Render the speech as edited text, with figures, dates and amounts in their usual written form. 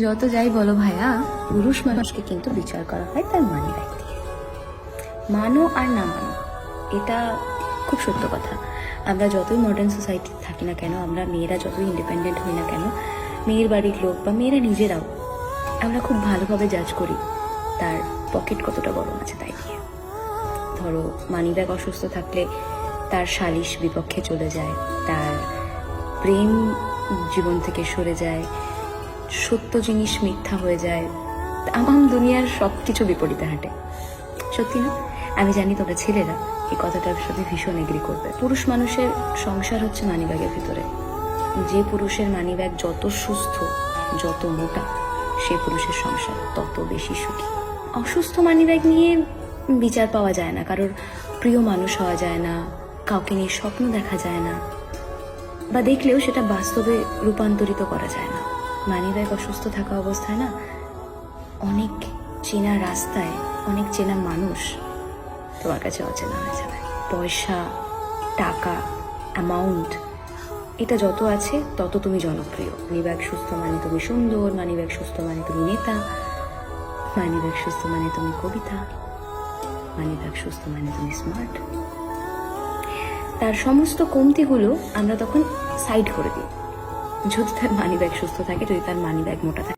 যত যাই বলো ভাইয়া, পুরুষ মানুষকে কিন্তু বিচার করা হয় তার মানি ব্যাগ দিয়ে। মানো আর না মানো, এটা খুব সত্য কথা। আমরা যতই মডার্ন সোসাইটি থাকি না কেন, আমরা মেয়েরা যতই ইন্ডিপেন্ডেন্ট হই না কেন, মেয়ের বাড়ির লোক বা মেয়েরা নিজেরাও আমরা খুব ভালোভাবে জাজ করি তার পকেট কতটা গরম আছে তাই দিয়ে। ধরো মানি ব্যাগ অসুস্থ থাকলে তার সালিশ বিপক্ষে চলে যায়, তার প্রেম জীবন থেকে সরে যায়, সত্য জিনিস মিথ্যা হয়ে যায়, তামাম দুনিয়ার সব কিছু বিপরীতে হাঁটে। সত্যি না? আমি জানি তোমরা ছেলেরা এই কথাটার সাথে ভীষণ এগ্রি করবে। পুরুষ মানুষের সংসার হচ্ছে মানিব্যাগের ভিতরে। যে পুরুষের মানিব্যাগ যত সুস্থ, যত মোটা, সে পুরুষের সংসার তত বেশি সুখী। অসুস্থ মানিব্যাগ নিয়ে বিচার পাওয়া যায় না, কারোর প্রিয় মানুষ হওয়া যায় না, কাউকে নিয়ে স্বপ্ন দেখা যায় না, বা দেখলেও সেটা বাস্তবে রূপান্তরিত করা যায় না। মানিব্যাগ অসুস্থ থাকা অবস্থায় না, অনেক চেনা রাস্তায় অনেক চেনা মানুষ তোমার কাছে অচেনা হয়ে যাবে। পয়সা, টাকা, অ্যামাউন্ট, এটা যত আছে তত তুমি জনপ্রিয়। মানিব্যাগ সুস্থ মানে তুমি সুন্দর, মানিব্যাগ সুস্থ মানে তুমি নেতা, মানিব্যাগ সুস্থ মানে তুমি কবিতা, মানিব্যাগ সুস্থ মানে তুমি স্মার্ট। তার সমস্ত কমতিগুলো আমরা তখন সাইড করে দিই যদি তার মানিব্যাগ সুস্থ থাকে, যদি তার মানিব্যাগ মোটা থাকে।